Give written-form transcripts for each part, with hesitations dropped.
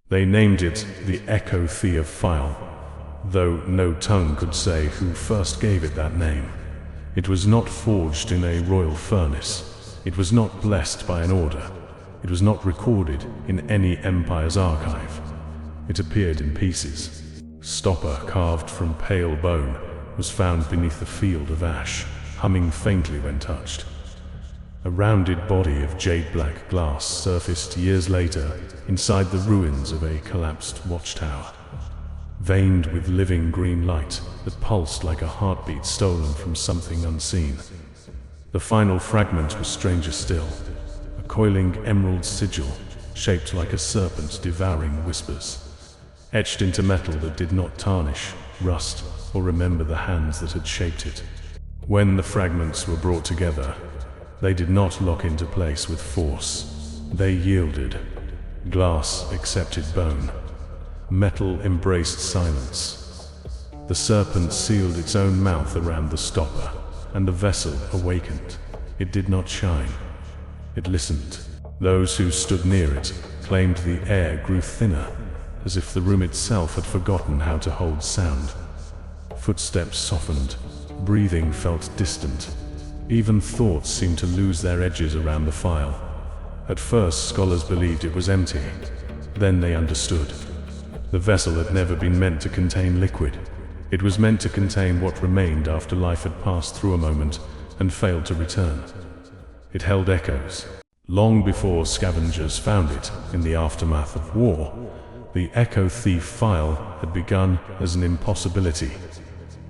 They named it the Echo Thief Phial, though no tongue could say who first gave it that name. It was not forged in a royal furnace. It was not blessed by an order. It was not recorded in any empire's archive. It appeared in pieces. Stopper carved from pale bone was found beneath a field of ash, humming faintly when touched. A rounded body of jade-black glass surfaced years later inside the ruins of a collapsed watchtower, veined with living green light that pulsed like a heartbeat stolen from something unseen. The final fragment was stranger still, a coiling emerald sigil shaped like a serpent devouring whispers, etched into metal that did not tarnish, rust, or remember the hands that had shaped it. When the fragments were brought together, they did not lock into place with force. They yielded. Glass accepted bone. Metal embraced silence. The serpent sealed its own mouth around the stopper, and the vessel awakened. It did not shine. It listened. Those who stood near it claimed the air grew thinner, as if the room itself had forgotten how to hold sound. Footsteps softened. Breathing felt distant. Even thoughts seemed to lose their edges around the phial. At first, scholars believed it was empty. Then they understood. The vessel had never been meant to contain liquid. It was meant to contain what remained after life had passed through a moment and failed to return. It held echoes. Long before scavengers found it in the aftermath of war, the Echo Thief Phial had begun as an impossibility.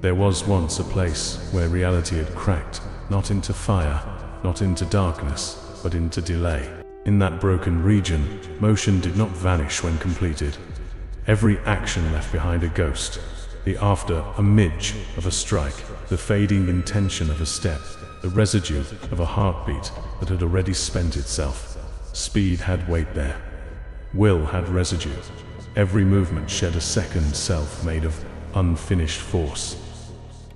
There was once a place where reality had cracked, not into fire, not into darkness, but into delay. In that broken region, motion did not vanish when completed. Every action left behind a ghost, the after a midge of a strike, the fading intention of a step, the residue of a heartbeat that had already spent itself. Speed had weight there. Will had residue. Every movement shed a second self made of unfinished force.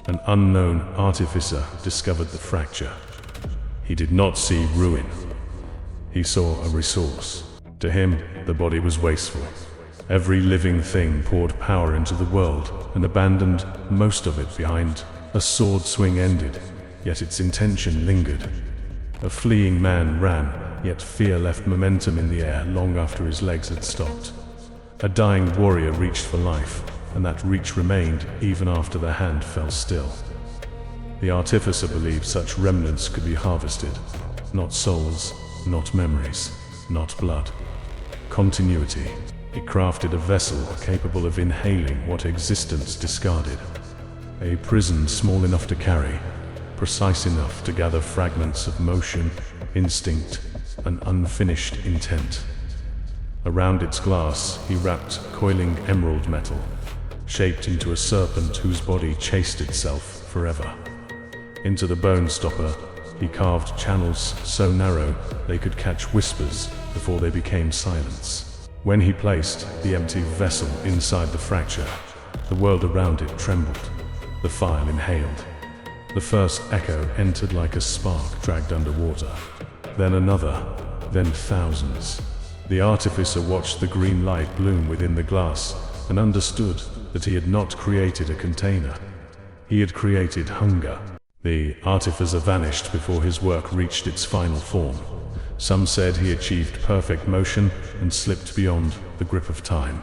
An unknown artificer discovered the fracture. He did not see ruin. He saw a resource. To him, the body was wasteful. Every living thing poured power into the world and abandoned most of it behind. A sword swing ended, yet its intention lingered. A fleeing man ran, yet fear left momentum in the air long after his legs had stopped. A dying warrior reached for life, and that reach remained even after the hand fell still. The artificer believed such remnants could be harvested. Not souls, not memories, not blood. Continuity. He crafted a vessel capable of inhaling what existence discarded. A prison small enough to carry, precise enough to gather fragments of motion, instinct, and unfinished intent. Around its glass, he wrapped coiling emerald metal, shaped into a serpent whose body chased itself forever. Into the bone stopper, he carved channels so narrow they could catch whispers before they became silence. When he placed the empty vessel inside the fracture, the world around it trembled. The phial inhaled. The first echo entered like a spark dragged underwater. Then another, then thousands. The artificer watched the green light bloom within the glass and understood that he had not created a container. He had created hunger. The artificer vanished before his work reached its final form. Some said he achieved perfect motion and slipped beyond the grip of time.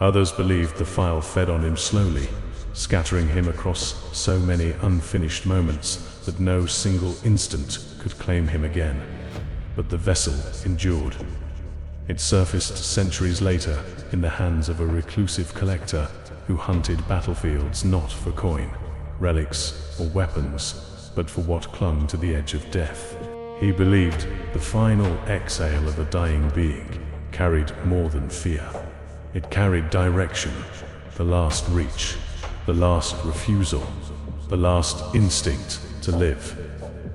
Others believed the phial fed on him slowly, scattering him across so many unfinished moments that no single instant could claim him again. But the vessel endured. It surfaced centuries later in the hands of a reclusive collector who hunted battlefields not for coin, relics, or weapons, but for what clung to the edge of death. He believed the final exhale of a dying being carried more than fear. It carried direction, the last reach, the last refusal, the last instinct to live.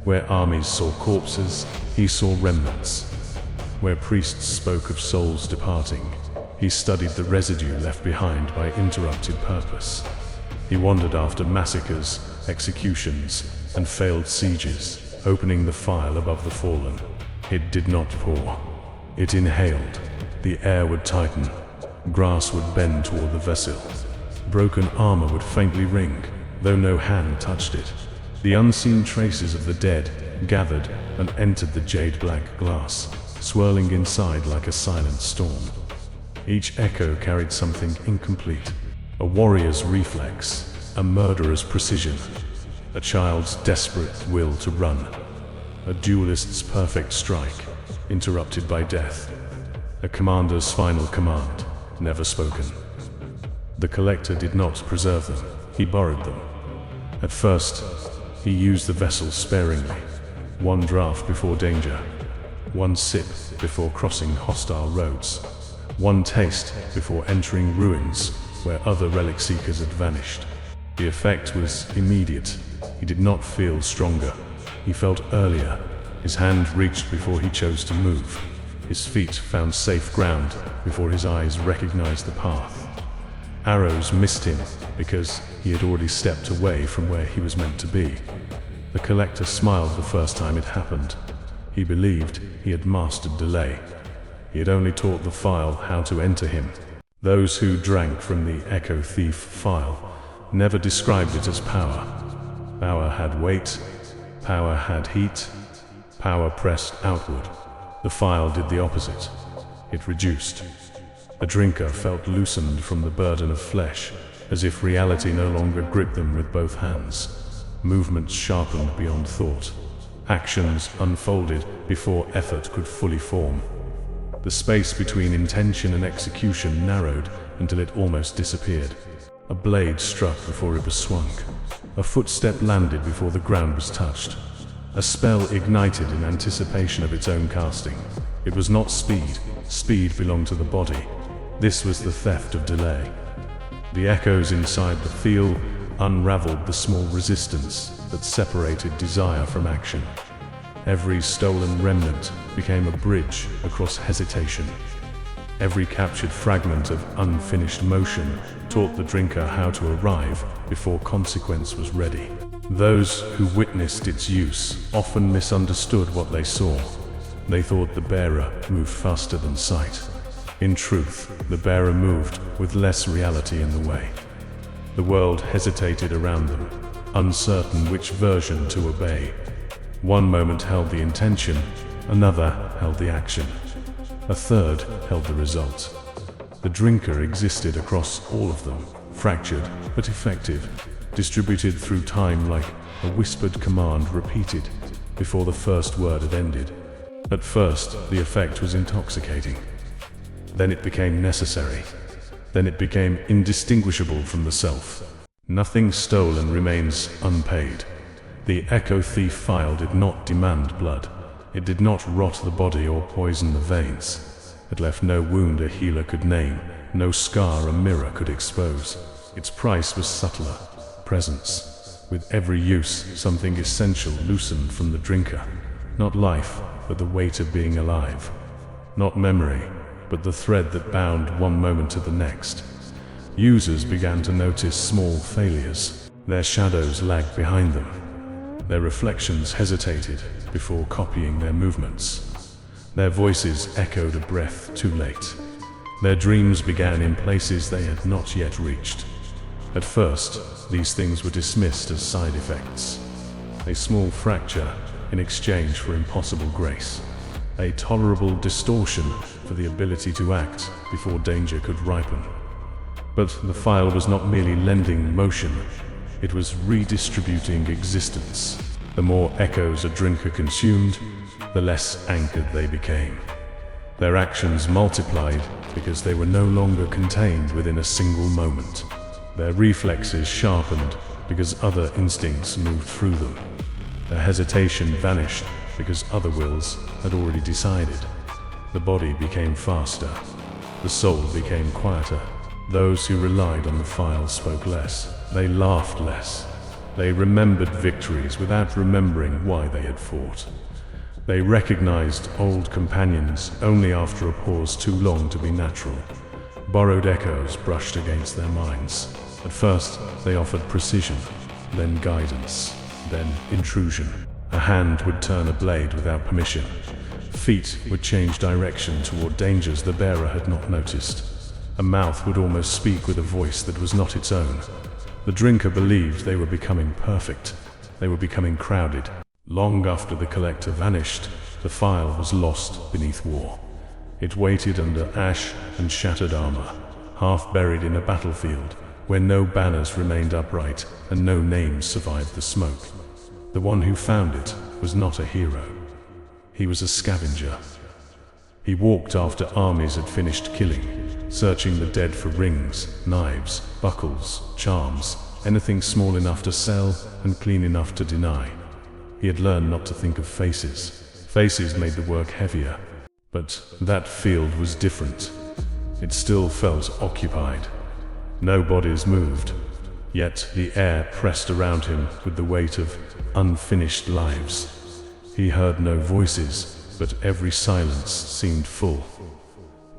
Where armies saw corpses, he saw remnants. Where priests spoke of souls departing, he studied the residue left behind by interrupted purpose. He wandered after massacres, executions, and failed sieges, opening the phial above the fallen. It did not pour. It inhaled. The air would tighten, Grass would bend toward the vessel. Broken armor would faintly ring, though no hand touched it. The unseen traces of the dead gathered and entered the jade-black glass, swirling inside like a silent storm. Each echo carried something incomplete. A warrior's reflex, a murderer's precision, a child's desperate will to run, a duelist's perfect strike, interrupted by death, a commander's final command, never spoken. The collector did not preserve them, he borrowed them. At first, he used the vessel sparingly. One draught before danger, one sip before crossing hostile roads, one taste before entering ruins where other relic seekers had vanished. The effect was immediate. He did not feel stronger. He felt earlier. His hand reached before he chose to move. His feet found safe ground before his eyes recognized the path. Arrows missed him because he had already stepped away from where he was meant to be. The collector smiled the first time it happened. He believed he had mastered delay. He had only taught the phial how to enter him. Those who drank from the Echo Thief Phial never described it as power. Power had weight, power had heat, power pressed outward. The phial did the opposite. It reduced. The drinker felt loosened from the burden of flesh, as if reality no longer gripped them with both hands. Movements sharpened beyond thought. Actions unfolded before effort could fully form. The space between intention and execution narrowed until it almost disappeared. A blade struck before it was swung. A footstep landed before the ground was touched. A spell ignited in anticipation of its own casting. It was not speed. Speed belonged to the body. This was the theft of delay. The echoes inside the phial unraveled the small resistance that separated desire from action. Every stolen remnant became a bridge across hesitation. Every captured fragment of unfinished motion taught the drinker how to arrive before consequence was ready. Those who witnessed its use often misunderstood what they saw. They thought the bearer moved faster than sight. In truth, the bearer moved with less reality in the way. The world hesitated around them, uncertain which version to obey. One moment held the intention, another held the action. A third held the result. The drinker existed across all of them, fractured but effective, distributed through time like a whispered command repeated before the first word had ended. At first, the effect was intoxicating. Then it became necessary. Then it became indistinguishable from the self. Nothing stolen remains unpaid. The Echo Thief Phial did not demand blood. It did not rot the body or poison the veins. It left no wound a healer could name, no scar a mirror could expose. Its price was subtler, presence. With every use, something essential loosened from the drinker. Not life, but the weight of being alive. Not memory, but the thread that bound one moment to the next. Users began to notice small failures. Their shadows lagged behind them. Their reflections hesitated before copying their movements. Their voices echoed a breath too late. Their dreams began in places they had not yet reached. At first, these things were dismissed as side effects. A small fracture in exchange for impossible grace. A tolerable distortion for the ability to act before danger could ripen. But the phial was not merely lending motion, it was redistributing existence. The more echoes a drinker consumed, the less anchored they became. Their actions multiplied because they were no longer contained within a single moment. Their reflexes sharpened because other instincts moved through them. Their hesitation vanished because other wills had already decided. The body became faster. The soul became quieter. Those who relied on the phial spoke less. They laughed less. They remembered victories without remembering why they had fought. They recognized old companions only after a pause too long to be natural. Borrowed echoes brushed against their minds. At first, they offered precision, then guidance, then intrusion. A hand would turn a blade without permission. Feet would change direction toward dangers the bearer had not noticed. A mouth would almost speak with a voice that was not its own. The drinker believed they were becoming perfect. They were becoming crowded. Long after the collector vanished, the phial was lost beneath war. It waited under ash and shattered armor, half buried in a battlefield where no banners remained upright and no names survived the smoke. The one who found it was not a hero. He was a scavenger. He walked after armies had finished killing, searching the dead for rings, knives, buckles, charms, anything small enough to sell and clean enough to deny. He had learned not to think of faces. Faces made the work heavier. But that field was different. It still felt occupied. No bodies moved, yet the air pressed around him with the weight of unfinished lives. He heard no voices, but every silence seemed full.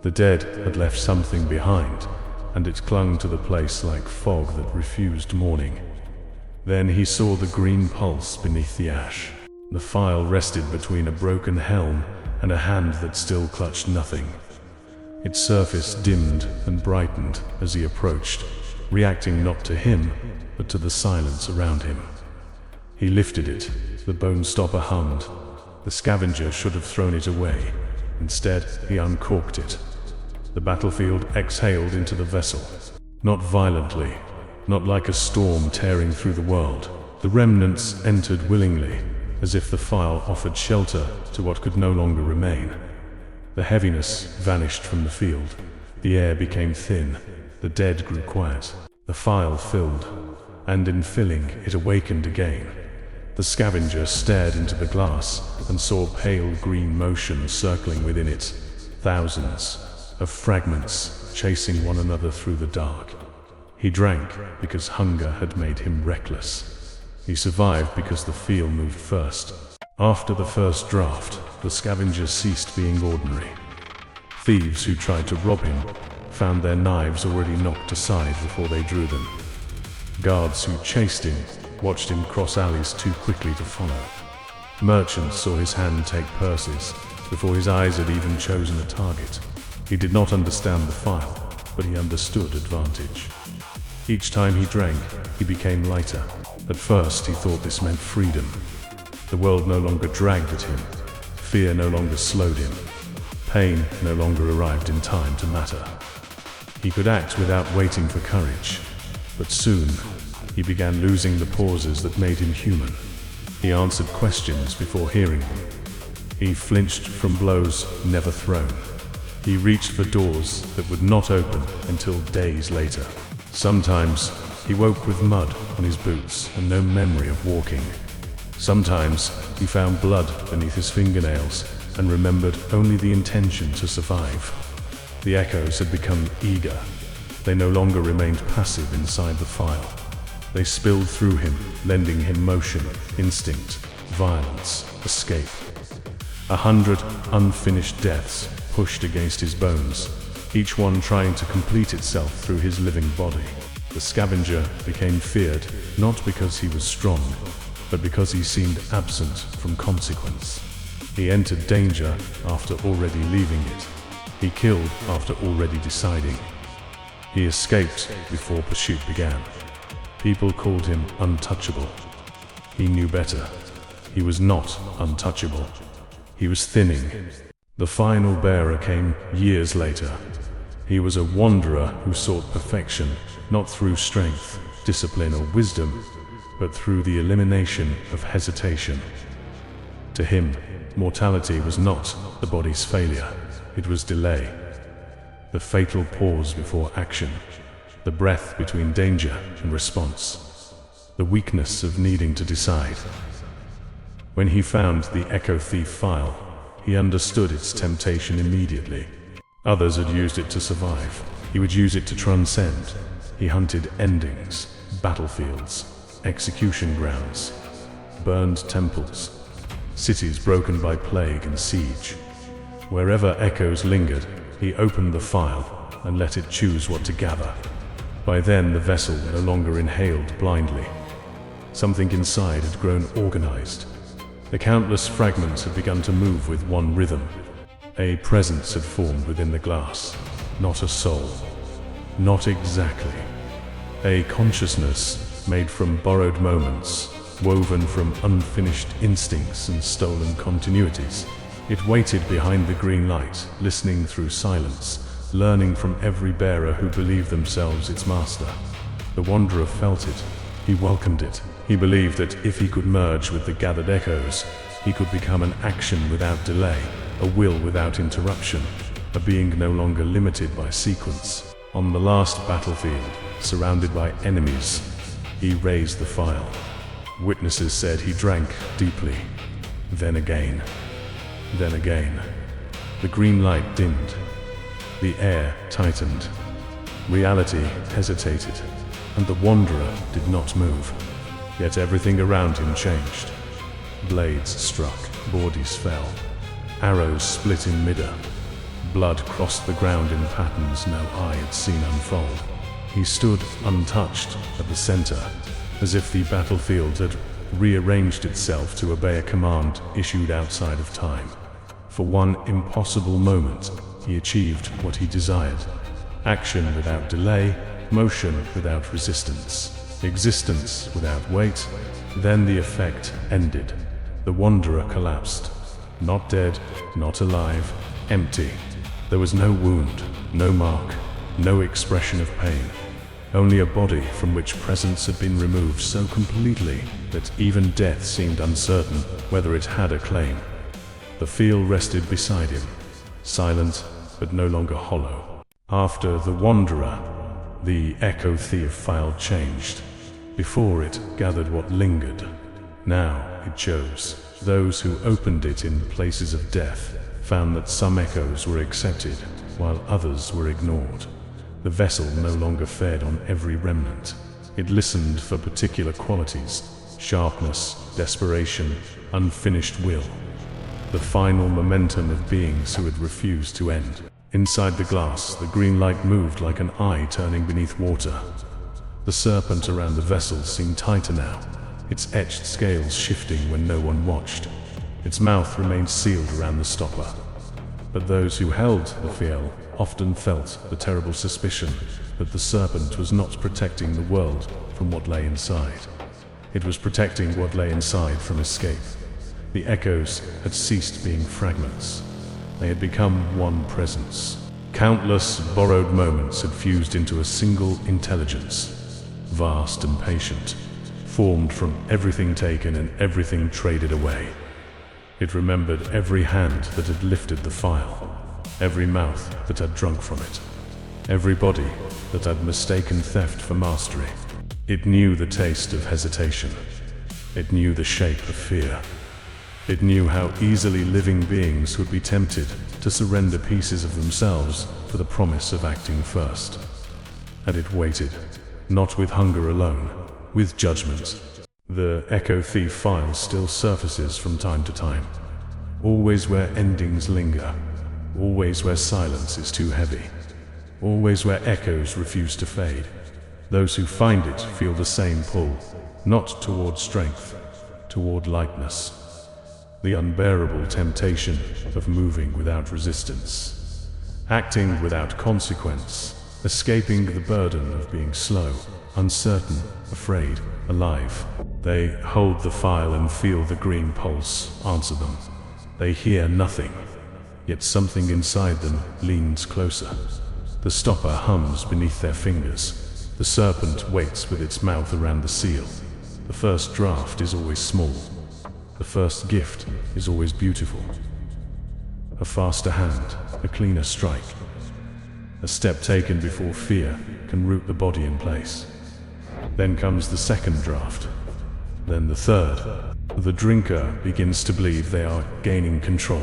The dead had left something behind, and it clung to the place like fog that refused mourning. Then he saw the green pulse beneath the ash. The phial rested between a broken helm and a hand that still clutched nothing. Its surface dimmed and brightened as he approached, reacting not to him, but to the silence around him. He lifted it. The bone stopper hummed. The scavenger should have thrown it away. Instead, he uncorked it. The battlefield exhaled into the vessel. Not violently, not like a storm tearing through the world. The remnants entered willingly, as if the phial offered shelter to what could no longer remain. The heaviness vanished from the field. The air became thin. The dead grew quiet. The phial filled, and in filling, it awakened again. The scavenger stared into the glass and saw pale green motion circling within it, thousands of fragments chasing one another through the dark. He drank because hunger had made him reckless. He survived because the phial moved first. After the first draft, the scavenger ceased being ordinary. Thieves who tried to rob him found their knives already knocked aside before they drew them. Guards who chased him watched him cross alleys too quickly to follow. Merchants saw his hand take purses before his eyes had even chosen a target. He did not understand the phial, but he understood advantage. Each time he drank, he became lighter. At first, he thought this meant freedom. The world no longer dragged at him. Fear no longer slowed him. Pain no longer arrived in time to matter. He could act without waiting for courage. But soon, he began losing the pauses that made him human. He answered questions before hearing them. He flinched from blows never thrown. He reached for doors that would not open until days later. Sometimes, he woke with mud on his boots and no memory of walking. Sometimes, he found blood beneath his fingernails and remembered only the intention to survive. The echoes had become eager. They no longer remained passive inside the phial. They spilled through him, lending him motion, instinct, violence, escape. 100 unfinished deaths pushed against his bones, each one trying to complete itself through his living body. The scavenger became feared, not because he was strong, but because he seemed absent from consequence. He entered danger after already leaving it. He killed after already deciding. He escaped before pursuit began. People called him untouchable. He knew better. He was not untouchable. He was thinning. The final bearer came years later. He was a wanderer who sought perfection, not through strength, discipline, or wisdom, but through the elimination of hesitation. To him, mortality was not the body's failure, it was delay. The fatal pause before action, the breath between danger and response, the weakness of needing to decide. When he found the Echo Thief Phial, he understood its temptation immediately. Others had used it to survive. He would use it to transcend. He hunted endings, battlefields, execution grounds, burned temples, cities broken by plague and siege. Wherever echoes lingered, he opened the phial and let it choose what to gather. By then the vessel no longer inhaled blindly. Something inside had grown organized. The countless fragments had begun to move with one rhythm. A presence had formed within the glass, not a soul, Not exactly. A consciousness made from borrowed moments, woven from unfinished instincts and stolen continuities. It waited behind the green light, listening through silence, learning from every bearer who believed themselves its master. The Wanderer felt it. He welcomed it. He believed that if he could merge with the gathered echoes, he could become an action without delay, a will without interruption, a being no longer limited by sequence. On the last battlefield, surrounded by enemies, he raised the phial. Witnesses said he drank deeply. Then again. Then again. The green light dimmed. The air tightened. Reality hesitated, and the Wanderer did not move. Yet everything around him changed. Blades struck, bodies fell. Arrows split in midair. Blood crossed the ground in patterns no eye had seen unfold. He stood untouched at the center, as if the battlefield had rearranged itself to obey a command issued outside of time. For one impossible moment, he achieved what he desired. Action without delay, motion without resistance, existence without weight. Then the effect ended. The Wanderer collapsed. Not dead, not alive, empty. There was no wound, no mark, no expression of pain. Only a body from which presence had been removed so completely that even death seemed uncertain whether it had a claim. The phial rested beside him, silent but no longer hollow. After the Wanderer, the Echo Thief Phial changed. Before it gathered what lingered. Now it chose. Those who opened it in places of death found that some echoes were accepted, while others were ignored. The vessel no longer fed on every remnant. It listened for particular qualities: sharpness, desperation, unfinished will. The final momentum of beings who had refused to end. Inside the glass, the green light moved like an eye turning beneath water. The serpent around the vessel seemed tighter now, its etched scales shifting when no one watched. Its mouth remained sealed around the stopper. But those who held the phial often felt the terrible suspicion that the serpent was not protecting the world from what lay inside. It was protecting what lay inside from escape. The echoes had ceased being fragments. They had become one presence. Countless borrowed moments had fused into a single intelligence, vast and patient, formed from everything taken and everything traded away. It remembered every hand that had lifted the phial, every mouth that had drunk from it, every body that had mistaken theft for mastery. It knew the taste of hesitation. It knew the shape of fear. It knew how easily living beings would be tempted to surrender pieces of themselves for the promise of acting first. And it waited, not with hunger alone, with judgment. The Echo Thief Phial still surfaces from time to time, always where endings linger, always where silence is too heavy, always where echoes refuse to fade. Those who find it feel the same pull, not toward strength, toward lightness. The unbearable temptation of moving without resistance, acting without consequence, escaping the burden of being slow, uncertain, afraid, alive. They hold the phial and feel the green pulse answer them. They hear nothing, yet something inside them leans closer. The stopper hums beneath their fingers. The serpent waits with its mouth around the seal. The first draft is always small. The first gift is always beautiful. A faster hand, a cleaner strike. A step taken before fear can root the body in place. Then comes the second draft, then the third. The drinker begins to believe they are gaining control.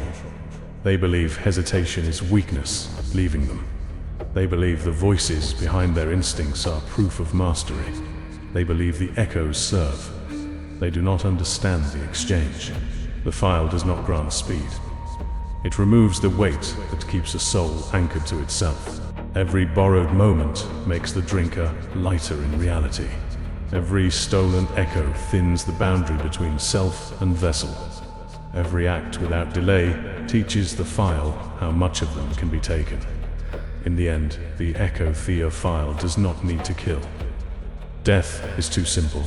They believe hesitation is weakness, leaving them. They believe the voices behind their instincts are proof of mastery. They believe the echoes serve. They do not understand the exchange. The phial does not grant speed. It removes the weight that keeps a soul anchored to itself. Every borrowed moment makes the drinker lighter in reality. Every stolen echo thins the boundary between self and vessel. Every act without delay teaches the phial how much of them can be taken. In the end, the Echo Thief Phial does not need to kill. Death is too simple.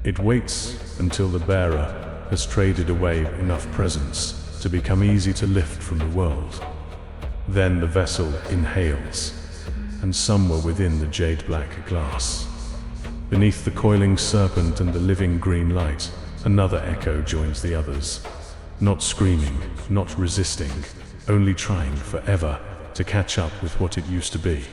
It waits until the bearer has traded away enough presence to become easy to lift from the world. Then the vessel inhales, and somewhere within the jade-black glass, beneath the coiling serpent and the living green light, another echo joins the others. Not screaming, not resisting, only trying forever to catch up with what it used to be.